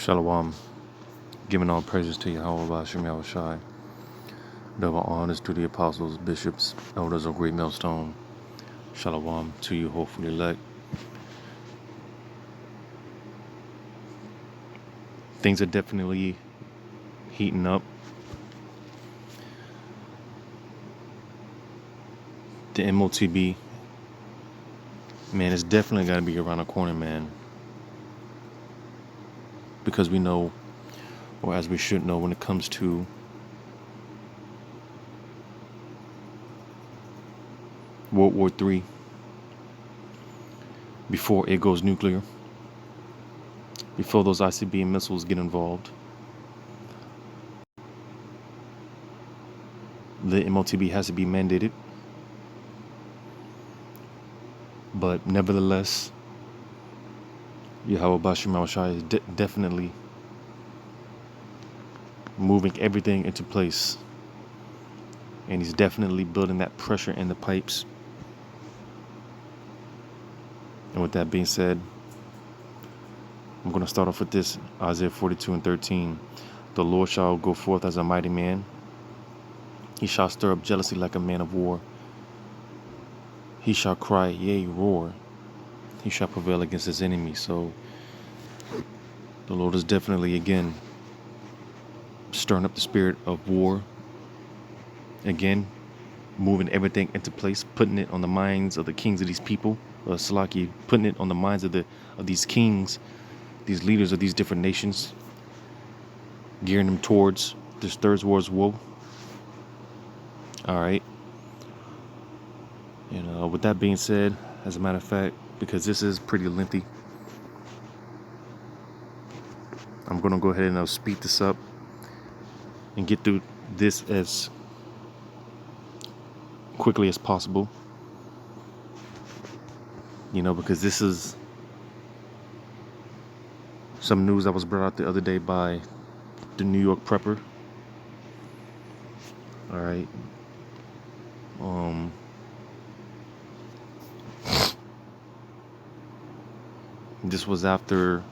Shalom, giving all praises to Yahweh Bashem Yahushai. Double honors to the apostles, bishops, elders of Great Millstone. Shalom to you, hopefully elect. Things are definitely heating up. The MOTB, man, it's definitely got to be around the corner, man. Because we know, or as we should know, when it comes to World War III, before it goes nuclear, before those ICBM missiles get involved, the MOTB has to be mandated. But nevertheless, Yahweh Bashem Yahushai is definitely moving everything into place. And he's definitely building that pressure in the pipes. And with that being said, I'm going to start off with this. Isaiah 42:13. The Lord shall go forth as a mighty man. He shall stir up jealousy like a man of war. He shall cry, yea, roar. He shall prevail against his enemies. So the Lord is definitely, again, stirring up the spirit of war. Again, moving everything into place, putting it on the minds of the kings of these people. Salaki, putting it on the minds of these kings, these leaders of these different nations, gearing them towards this third war's woe. All right. And with that being said, as a matter of fact, because this is pretty lengthy, I'm going to go ahead and speed this up and get through this as quickly as possible. Because this is some news that was brought out the other day by the New York Prepper. All right. This was after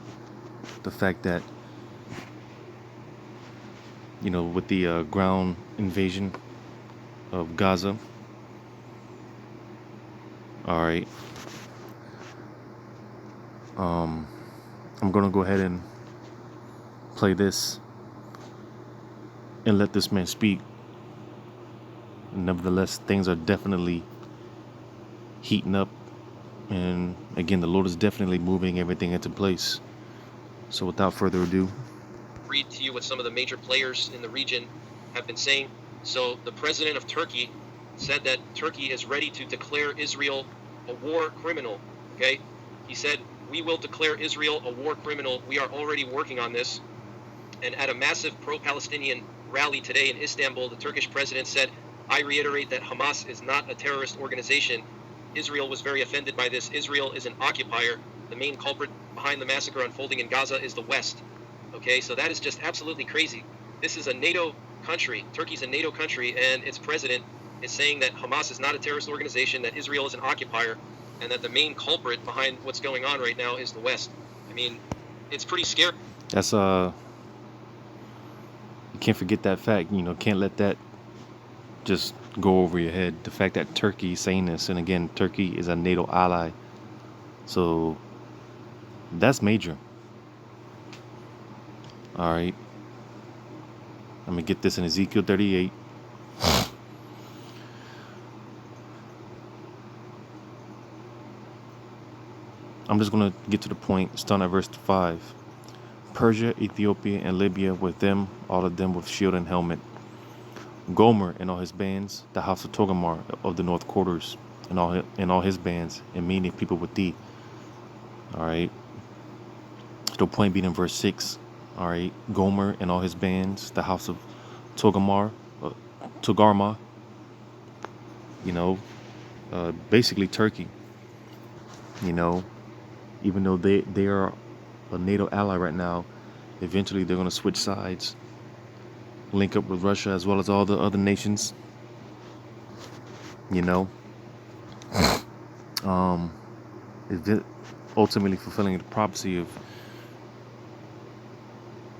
the fact that, with the ground invasion of Gaza. All right. I'm going to go ahead and play this and let this man speak. Nevertheless, things are definitely heating up. And again, the Lord is definitely moving everything into place. So without further ado, read to you what some of the major players in the region have been saying. So the president of Turkey said that Turkey is ready to declare Israel a war criminal. Okay? He said, we will declare Israel a war criminal. We are already working on this. And at a massive pro-Palestinian rally today in Istanbul, the Turkish president said, I reiterate that Hamas is not a terrorist organization. Israel was very offended by this. Israel is an occupier. The main culprit behind the massacre unfolding in Gaza is the West. Okay, so that is just absolutely crazy. This is a NATO country. Turkey's a NATO country, and its president is saying that Hamas is not a terrorist organization, that Israel is an occupier, and that the main culprit behind what's going on right now is the West. I mean, it's pretty scary. That's you can't forget that fact. Can't let that just go over your head. The fact that Turkey is saying this, and again, Turkey is a NATO ally, so that's major. All right, I'm gonna get this in Ezekiel 38. I'm just gonna get to the point, starting at verse 5. Persia, Ethiopia, and Libya with them, all of them with shield and helmet. Gomer and all his bands, the house of Togarmah of the north quarters, and all his bands, and many people with thee. All right. The point being in verse 6. All right. Gomer and all his bands, the house of Togarmah, basically Turkey. Even though they are a NATO ally right now, eventually they're going to switch sides, link up with Russia as well as all the other nations. Ultimately fulfilling the prophecy of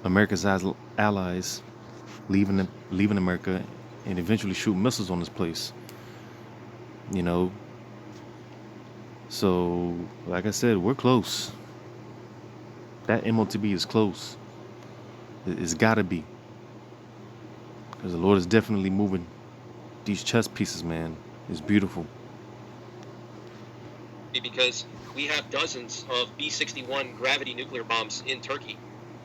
America's allies leaving America and eventually shoot missiles on this place. You know, so like I said, we're close. That MOTB is close. It's gotta be, because the Lord is definitely moving these chess pieces, man. It's beautiful. Because we have dozens of B-61 gravity nuclear bombs in Turkey.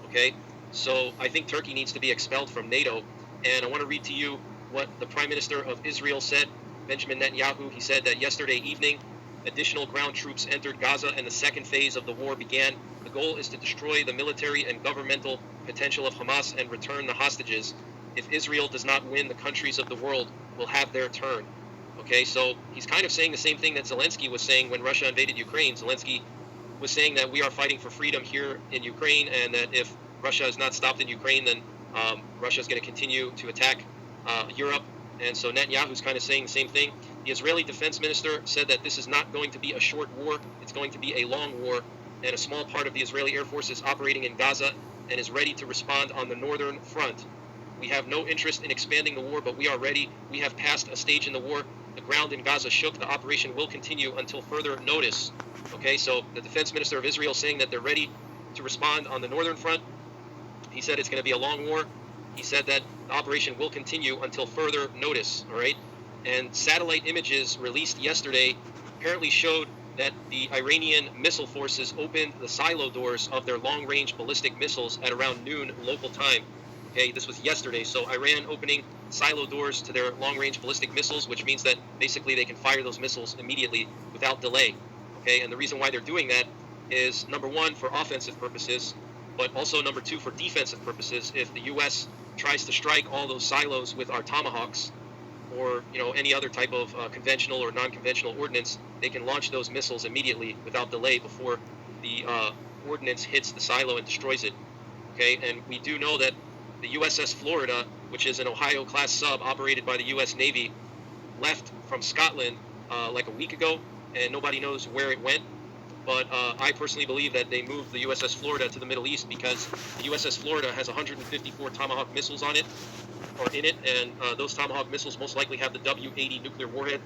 Okay, so I think Turkey needs to be expelled from NATO. And I want to read to you what the Prime Minister of Israel said, Benjamin Netanyahu. He said that yesterday evening, additional ground troops entered Gaza and the second phase of the war began. The goal is to destroy the military and governmental potential of Hamas and return the hostages. If Israel does not win, the countries of the world will have their turn. Okay, so he's kind of saying the same thing that Zelensky was saying when Russia invaded Ukraine. Zelensky was saying that we are fighting for freedom here in Ukraine, and that if Russia is not stopped in Ukraine, then Russia is going to continue to attack Europe. And so Netanyahu's kind of saying the same thing. The Israeli defense minister said that this is not going to be a short war. It's going to be a long war, and a small part of the Israeli Air Force is operating in Gaza and is ready to respond on the northern front. We have no interest in expanding the war, but we are ready. We have passed a stage in the war. The ground in Gaza shook. The operation will continue until further notice. Okay, so the defense minister of Israel saying that they're ready to respond on the northern front. He said it's going to be a long war. He said that the operation will continue until further notice. All right, and satellite images released yesterday apparently showed that the Iranian missile forces opened the silo doors of their long-range ballistic missiles at around noon local time. Okay, this was yesterday. So Iran opening silo doors to their long-range ballistic missiles, which means that basically they can fire those missiles immediately without delay. Okay, and the reason why they're doing that is, number one, for offensive purposes, but also number two, for defensive purposes. If the U.S. tries to strike all those silos with our Tomahawks, or any other type of conventional or non-conventional ordnance, they can launch those missiles immediately without delay before the ordnance hits the silo and destroys it. Okay, and we do know that the USS Florida, which is an Ohio-class sub operated by the U.S. Navy, left from Scotland like a week ago, and nobody knows where it went. But I personally believe that they moved the USS Florida to the Middle East because the USS Florida has 154 Tomahawk missiles on it, or in it, and those Tomahawk missiles most likely have the W80 nuclear warhead.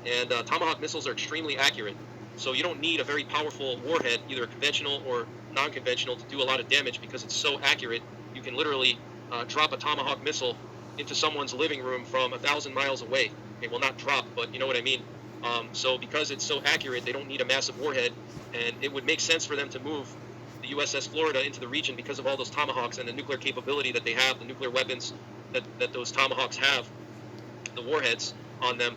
And Tomahawk missiles are extremely accurate, so you don't need a very powerful warhead, either conventional or non-conventional, to do a lot of damage because it's so accurate. You can literally drop a Tomahawk missile into someone's living room from 1,000 miles away. Okay, well, not drop, but you know what I mean. So because it's so accurate, they don't need a massive warhead, and it would make sense for them to move the USS Florida into the region because of all those Tomahawks and the nuclear capability that they have, the nuclear weapons that those Tomahawks have, the warheads on them.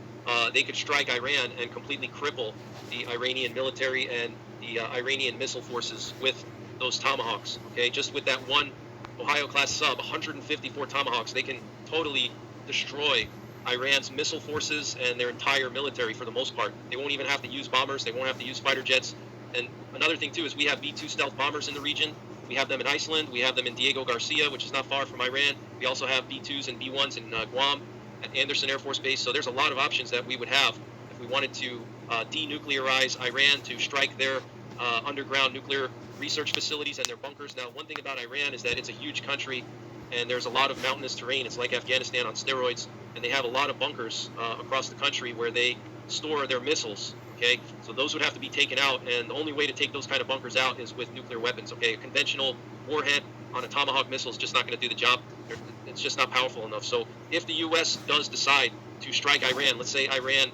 They could strike Iran and completely cripple the Iranian military and the Iranian missile forces with those Tomahawks. Okay, just with that one Ohio-class sub, 154 Tomahawks, they can totally destroy Iran's missile forces and their entire military for the most part. They won't even have to use bombers. They won't have to use fighter jets. And another thing, too, is we have B-2 stealth bombers in the region. We have them in Iceland. We have them in Diego Garcia, which is not far from Iran. We also have B-2s and B-1s in Guam at Andersen Air Force Base. So there's a lot of options that we would have if we wanted to denuclearize Iran, to strike their underground nuclear research facilities and their bunkers. Now, one thing about Iran is that it's a huge country, and there's a lot of mountainous terrain. It's like Afghanistan on steroids, and they have a lot of bunkers across the country where they store their missiles. Okay, so those would have to be taken out, and the only way to take those kind of bunkers out is with nuclear weapons. Okay, a conventional warhead on a Tomahawk missile is just not going to do the job. It's just not powerful enough. So if the U.S. does decide to strike Iran, let's say Iran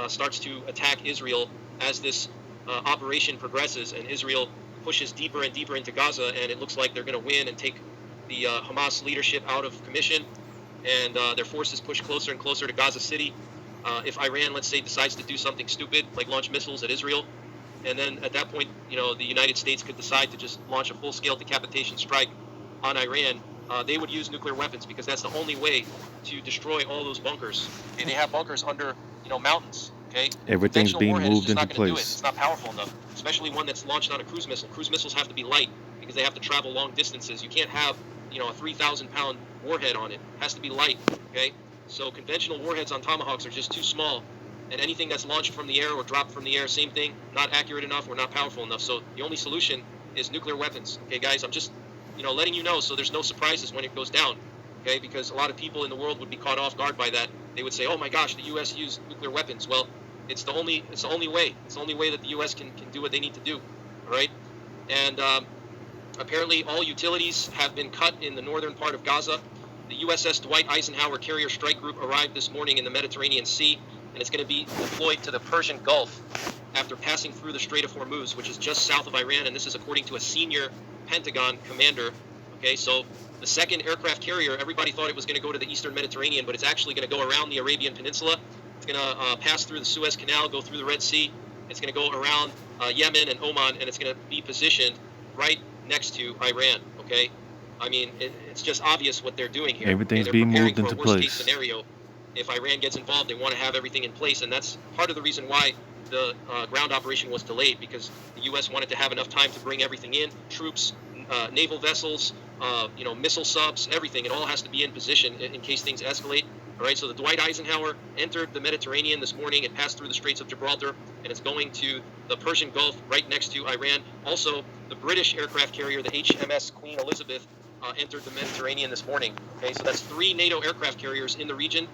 starts to attack Israel as this operation progresses, and Israel pushes deeper and deeper into Gaza, and it looks like they're going to win and take the Hamas leadership out of commission, and their forces push closer and closer to Gaza City. If Iran, let's say, decides to do something stupid, like launch missiles at Israel, and then at that point, the United States could decide to just launch a full-scale decapitation strike on Iran, they would use nuclear weapons, because that's the only way to destroy all those bunkers. Okay, they have bunkers under, mountains. Okay, Everything's being moved into place. It's not powerful enough, especially one that's launched on a cruise missile. Cruise missiles have to be light because they have to travel long distances. You can't have, a 3,000-pound warhead on it. It has to be light. Okay, so conventional warheads on Tomahawks are just too small, and anything that's launched from the air or dropped from the air, same thing, not accurate enough or not powerful enough. So the only solution is nuclear weapons. Okay, guys, I'm just, letting you know so there's no surprises when it goes down. Okay, because a lot of people in the world would be caught off guard by that. They would say, "Oh my gosh, the U.S. used nuclear weapons." Well, it's the only way. It's the only way that the U.S. can do what they need to do. All right, and apparently all utilities have been cut in the northern part of Gaza. The USS Dwight Eisenhower Carrier Strike Group arrived this morning in the Mediterranean Sea, and it's going to be deployed to the Persian Gulf after passing through the Strait of Hormuz, which is just south of Iran, and this is according to a senior Pentagon commander. Okay, so the second aircraft carrier, everybody thought it was going to go to the eastern Mediterranean, but it's actually going to go around the Arabian Peninsula. It's going to pass through the Suez Canal, go through the Red Sea. It's going to go around Yemen and Oman, and it's going to be positioned right next to Iran. Okay, I mean, it's just obvious what they're doing here. Everything's They're being preparing moved for a into worst-case place. scenario. If Iran gets involved, they want to have everything in place, and that's part of the reason why the ground operation was delayed, because the U.S. wanted to have enough time to bring everything in, troops, naval vessels, missile subs, everything. It all has to be in position in case things escalate. All right, so the Dwight Eisenhower entered the Mediterranean this morning. It passed through the Straits of Gibraltar, and it's going to the Persian Gulf right next to Iran. Also, the British aircraft carrier, the HMS Queen Elizabeth, entered the Mediterranean this morning. Okay, so that's 3 NATO aircraft carriers in the region.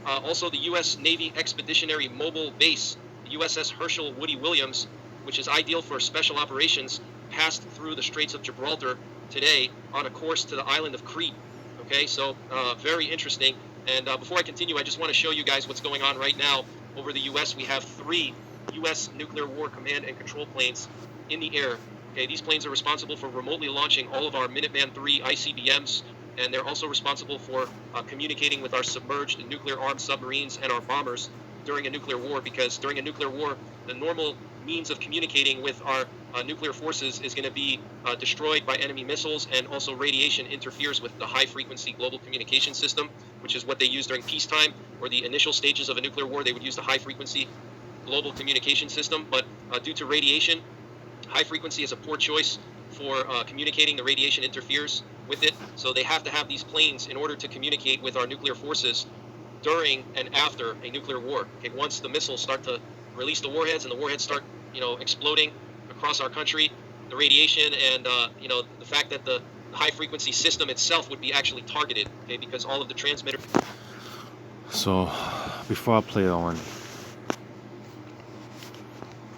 Also, the U.S. Navy Expeditionary Mobile Base, the USS Herschel Woody Williams, which is ideal for special operations, passed through the Straits of Gibraltar today on a course to the island of Crete. Okay, so very interesting. And before I continue, I just want to show you guys what's going on right now over the U.S. We have 3 U.S. nuclear war command and control planes in the air. Okay, these planes are responsible for remotely launching all of our Minuteman III ICBMs, and they're also responsible for communicating with our submerged and nuclear-armed submarines and our bombers during a nuclear war, because during a nuclear war, the normal means of communicating with our nuclear forces is going to be destroyed by enemy missiles, and also radiation interferes with the high-frequency global communication system, which is what they use during peacetime or the initial stages of a nuclear war. They would use the high-frequency global communication system, but due to radiation, high frequency is a poor choice for communicating. The radiation interferes with it, so they have to have these planes in order to communicate with our nuclear forces during and after a nuclear war. Okay, once the missiles start to release the warheads and the warheads start, exploding across our country, the radiation and the fact that the high frequency system itself would be actually targeted. Okay, because all of the transmitter. So, before I play on,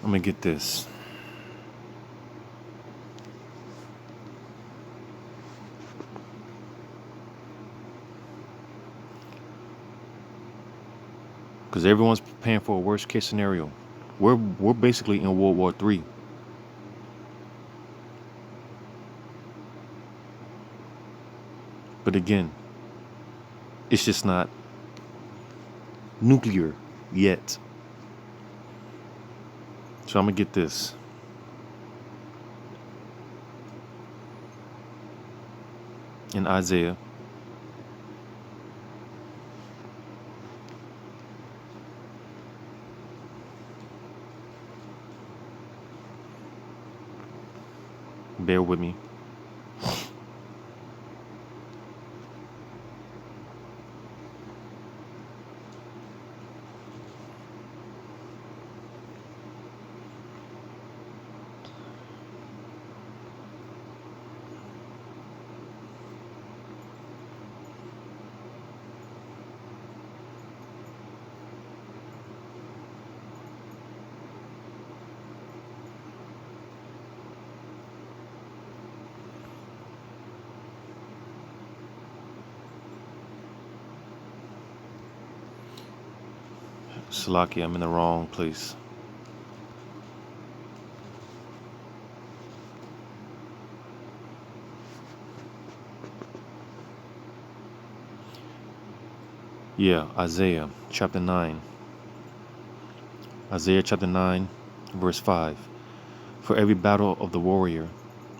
I'm gonna get this. Because everyone's preparing for a worst case scenario. We're basically in World War III. But again, it's just not nuclear yet. So I'm gonna get this. In Isaiah. Bear with me. Salaki, I'm in the wrong place. Yeah, Isaiah chapter 9. Isaiah chapter 9, verse 5. For every battle of the warrior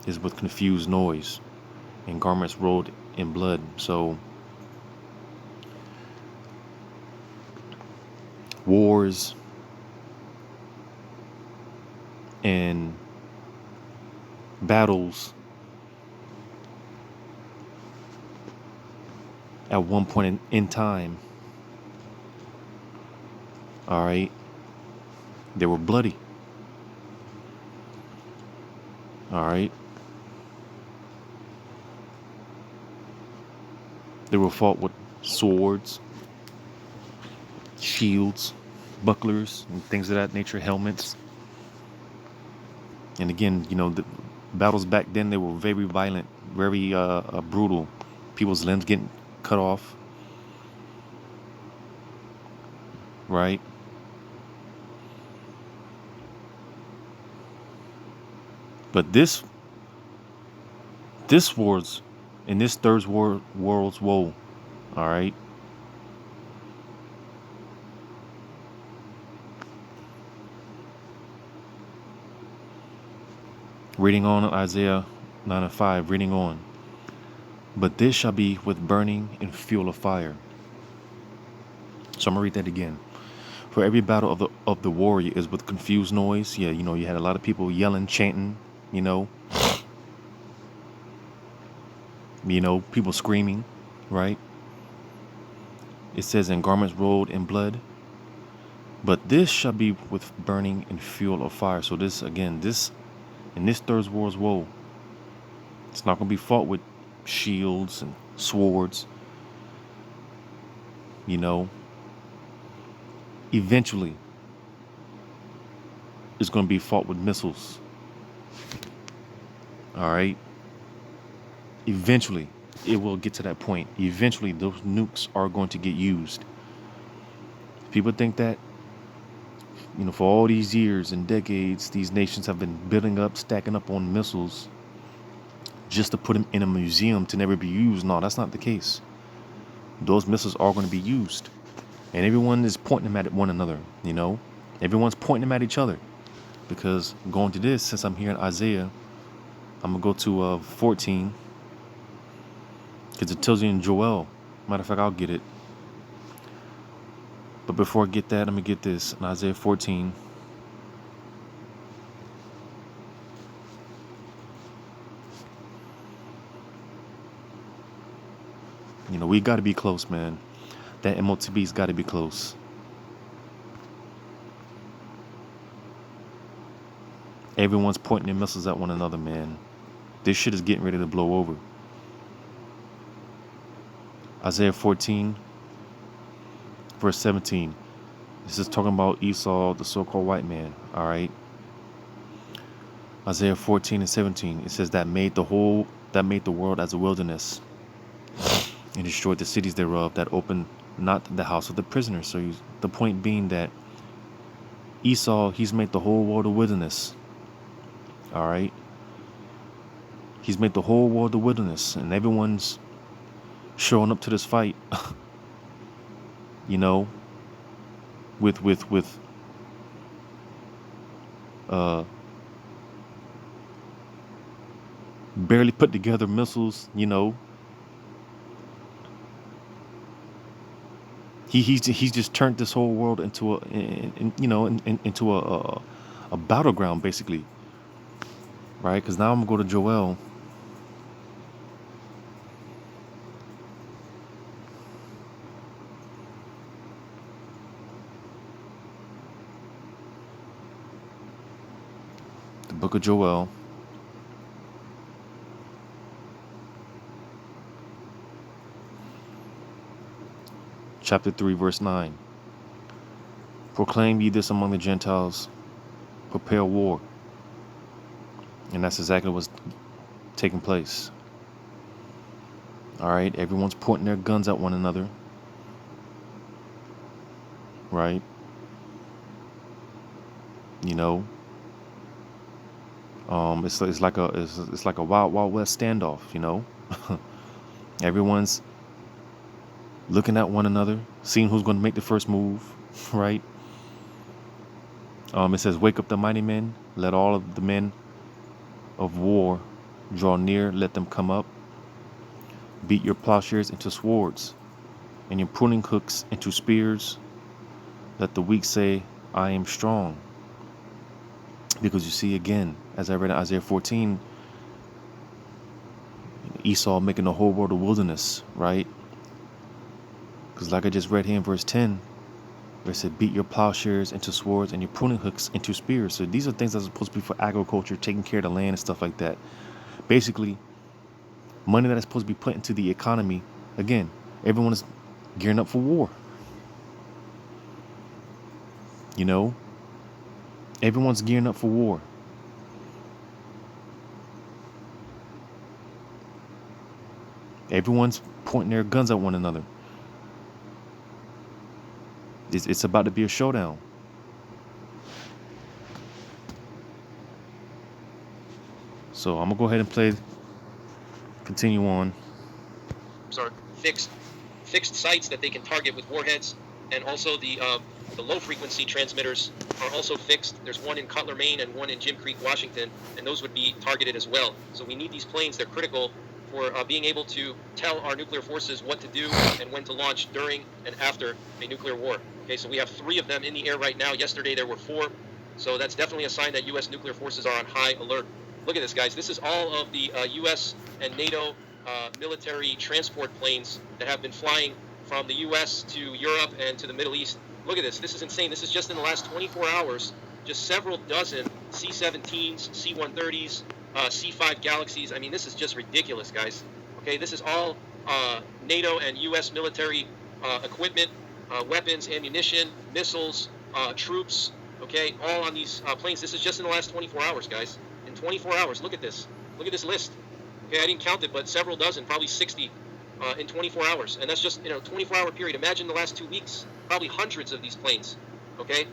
is with confused noise and garments rolled in blood. So, wars and battles at one point in time, all right, they were bloody. All right. They were fought with swords, shields, bucklers, and things of that nature, helmets. And again, the battles back then, they were very violent, very brutal. People's limbs getting cut off, right? But this war's in this world's woe, all right? Reading on Isaiah 9:5, reading on. But this shall be with burning and fuel of fire. So I'm gonna read that again. For every battle of the warrior is with confused noise. Yeah, you had a lot of people yelling, chanting, people screaming, right? It says, in garments rolled in blood. But this shall be with burning and fuel of fire. So this, again, in this third war's woe, it's not going to be fought with shields and swords. Eventually, it's going to be fought with missiles. All right? Eventually, it will get to that point. Eventually, those nukes are going to get used. People think that, for all these years and decades, these nations have been building up, stacking up on missiles just to put them in a museum to never be used. No, that's not the case. Those missiles are going to be used. And everyone is pointing them at one another, Everyone's pointing them at each other. Because going to this, since I'm here in Isaiah, I'm going to go to 14. Because it tells you in Joel. Matter of fact, I'll get it. But before I get that, I'm going to get this in Isaiah 14. We got to be close, man. That MOTB's got to be close. Everyone's pointing their missiles at one another, man. This shit is getting ready to blow over. Isaiah 14, verse 17. This is talking about Esau, the so-called white man, all right? Isaiah 14 and 17. It says that made the world as a wilderness and destroyed the cities thereof, that opened not the house of the prisoners. So the point being that Esau, he's made the whole world a wilderness. All right? He's made the whole world a wilderness, and everyone's showing up to this fight, with barely put together missiles, He's just turned this whole world into a battleground, basically, right? Because now I'm gonna go to Joel. The book of Joel. Chapter 3, verse 9. Proclaim ye this among the Gentiles, prepare war. And that's exactly what's taking place. All right, everyone's pointing their guns at one another. Right? It's like a wild west standoff, Everyone's looking at one another, seeing who's going to make the first move, right? It says, wake up the mighty men, let all of the men of war draw near, let them come up. Beat your plowshares into swords, and your pruning hooks into spears. Let the weak say, I am strong. Because you see, again, as I read in Isaiah 14, Esau making the whole world a wilderness, right? Because like I just read here in verse 10, where it said, beat your plowshares into swords and your pruning hooks into spears. So these are things that are supposed to be for agriculture, taking care of the land and stuff like that. Basically, money that is supposed to be put into the economy, again, Everyone is gearing up for war. You know, everyone's gearing up for war. Everyone's pointing their guns at one another. It's about to be a showdown. So I'm gonna go ahead and continue on. Sorry, fixed sites that they can target with warheads, and also the low frequency transmitters are also fixed. There's one in Cutler, Maine, and one in Jim Creek, Washington, and those would be targeted as well. So we need these planes. They're critical for being able to tell our nuclear forces what to do and when to launch during and after a nuclear war. Okay, so we have 3 of them in the air right now. Yesterday there were 4. So that's definitely a sign that U.S. nuclear forces are on high alert. Look at this, guys. This is all of the U.S. and NATO military transport planes that have been flying from the U.S. to Europe and to the Middle East. Look at this. This is insane. This is just in the last 24 hours, just several dozen C-17s, C-130s, C-5 Galaxies. I mean, this is just ridiculous, guys. Okay, this is all NATO and U.S. military equipment, weapons, ammunition, missiles, troops, okay, all on these planes. This is just in the last 24 hours, guys. In 24 hours, look at this. Look at this list. Okay, I didn't count it, but several dozen, probably 60 in 24 hours. And that's just, 24-hour period. Imagine the last 2 weeks, probably hundreds of these planes. Okay,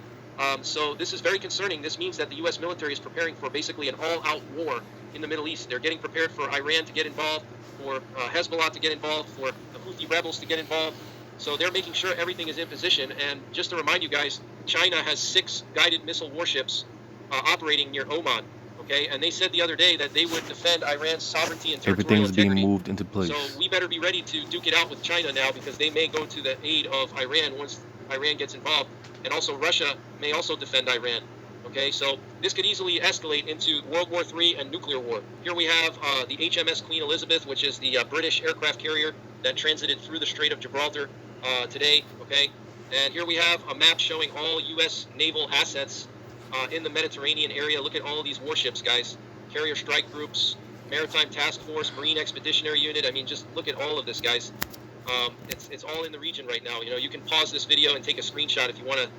so this is very concerning. This means that the U.S. military is preparing for basically an all-out war in the Middle East. They're getting prepared for Iran to get involved, for Hezbollah to get involved, for the Houthi rebels to get involved. So they're making sure everything is in position. And just to remind you guys, China has 6 guided missile warships operating near Oman. Okay, and they said the other day that they would defend Iran's sovereignty and territorial Everything's being integrity. moved into place. So we better be ready to duke it out with China now, because they may go to the aid of Iran once Iran gets involved. And also Russia may also defend Iran. Okay, so this could easily escalate into World War III and nuclear war. Here we have the HMS Queen Elizabeth, which is the British aircraft carrier that transited through the Strait of Gibraltar today. Okay, and here we have a map showing all U.S. naval assets in the Mediterranean area. Look at all of these warships, guys. Carrier strike groups, Maritime Task Force, Marine Expeditionary Unit. I mean, just look at all of this, guys. It's all in the region right now. You can pause this video and take a screenshot if you want to,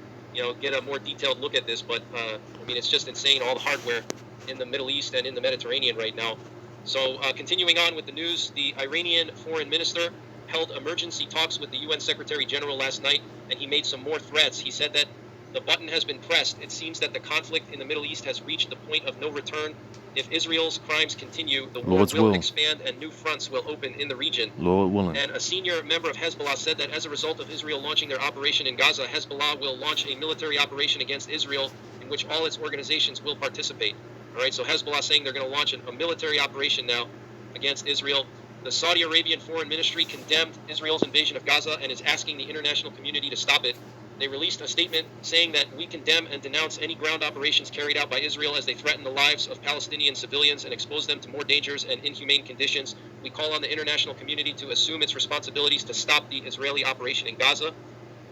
get a more detailed look at this. But I mean, it's just insane, all the hardware in the Middle East and in the Mediterranean right now. So continuing on with the news, the Iranian foreign minister held emergency talks with the UN Secretary General last night, and he made some more threats. He said that the button has been pressed. It seems that the conflict in the Middle East has reached the point of no return. If Israel's crimes continue, the war will expand and new fronts will open in the region. Lord willing. And a senior member of Hezbollah said that as a result of Israel launching their operation in Gaza, Hezbollah will launch a military operation against Israel in which all its organizations will participate. All right, so Hezbollah saying they're going to launch a military operation now against Israel. The Saudi Arabian Foreign Ministry condemned Israel's invasion of Gaza and is asking the international community to stop it. They released a statement saying that we condemn and denounce any ground operations carried out by Israel as they threaten the lives of Palestinian civilians and expose them to more dangers and inhumane conditions. We call on the international community to assume its responsibilities to stop the Israeli operation in Gaza.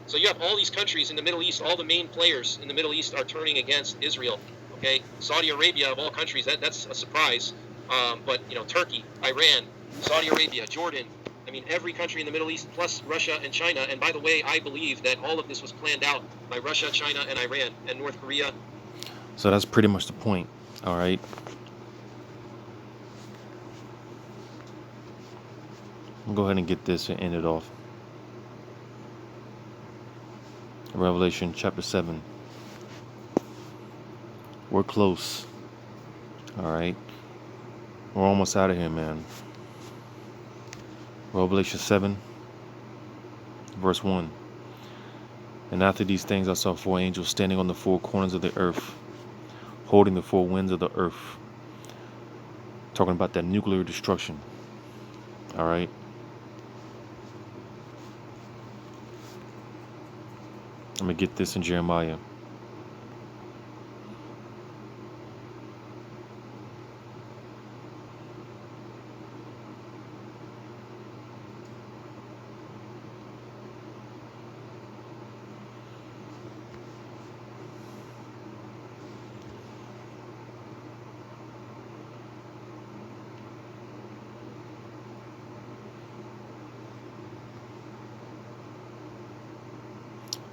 So you have all these countries in the Middle East, all the main players in the Middle East are turning against Israel. Okay, Saudi Arabia of all countries, that's a surprise. But Turkey, Iran, Saudi Arabia, Jordan, I mean, every country in the Middle East, plus Russia and China. And by the way, I believe that all of this was planned out by Russia, China, and Iran, and North Korea. So that's pretty much the point. All right. I'll go ahead and get this and end it off. Revelation chapter 7. We're close. All right. We're almost out of here, man. Revelation 7, verse 1. And after these things I saw 4 angels standing on the 4 corners of the earth, holding the 4 winds of the earth. Talking about that nuclear destruction. All right. I'm going to get this in Jeremiah.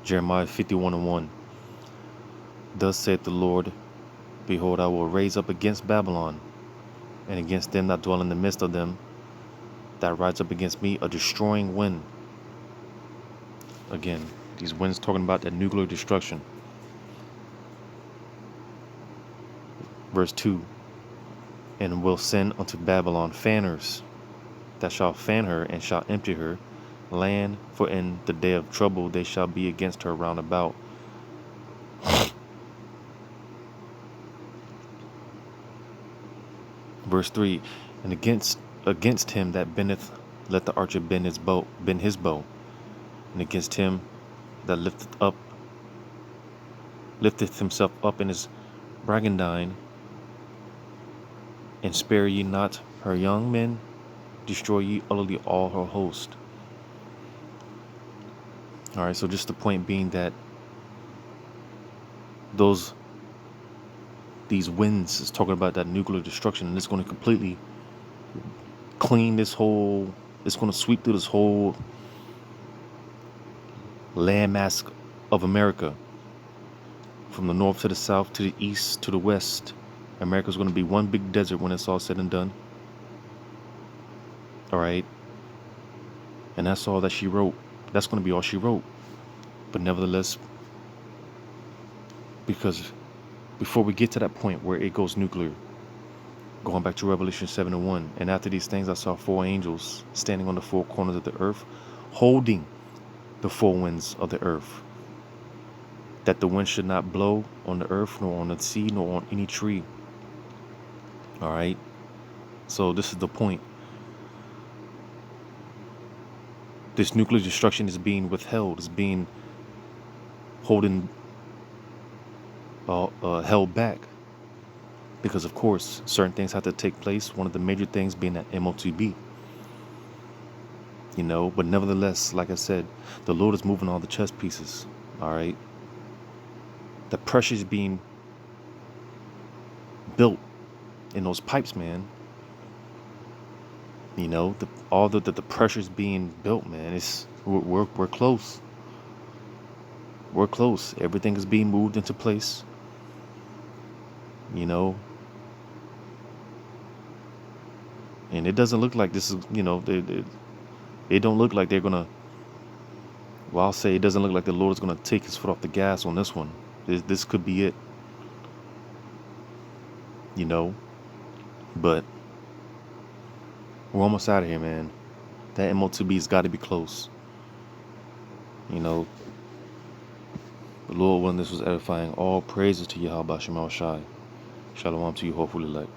Jeremiah 51:1. Thus saith the Lord, behold, I will raise up against Babylon, and against them that dwell in the midst of them, that rise up against me, a destroying wind. Again, these winds talking about that nuclear destruction. Verse 2. And will send unto Babylon fanners, that shall fan her and shall empty her land, for in the day of trouble they shall be against her round about. Verse 3. And against him that bendeth, let the archer bend his bow, and against him that lifteth himself up in his bragandine, and spare ye not her young men, destroy ye utterly all her host. All right, so just the point being that these winds is talking about that nuclear destruction, and it's going to completely clean this whole, it's going to sweep through this whole landmass of America, from the north to the south, to the east, to the west. America's going to be one big desert when it's all said and done. All right. And that's all that she wrote. That's going to be all she wrote. But nevertheless, because before we get to that point where it goes nuclear, going back to Revelation 7:1, and after these things I saw 4 angels standing on the 4 corners of the earth, holding the 4 winds of the earth, that the wind should not blow on the earth, nor on the sea, nor on any tree. All right. So this is the point. This nuclear destruction is being withheld, is being held back, because of course certain things have to take place. One of the major things being that MO2B. But nevertheless, like I said, the Lord is moving all the chess pieces. All right. The pressure is being built in those pipes, man. All the pressure is being built, man. We're close. We're close. Everything is being moved into place. And it doesn't look like this is, it don't look like they're gonna. Well, I'll say it doesn't look like the Lord is gonna take his foot off the gas on this one. This could be it. But we're almost out of here, man. That MO2B's got to be close. The Lord, when this was edifying, all praises to Yahweh Shai. Shalom to you, hopefully, like.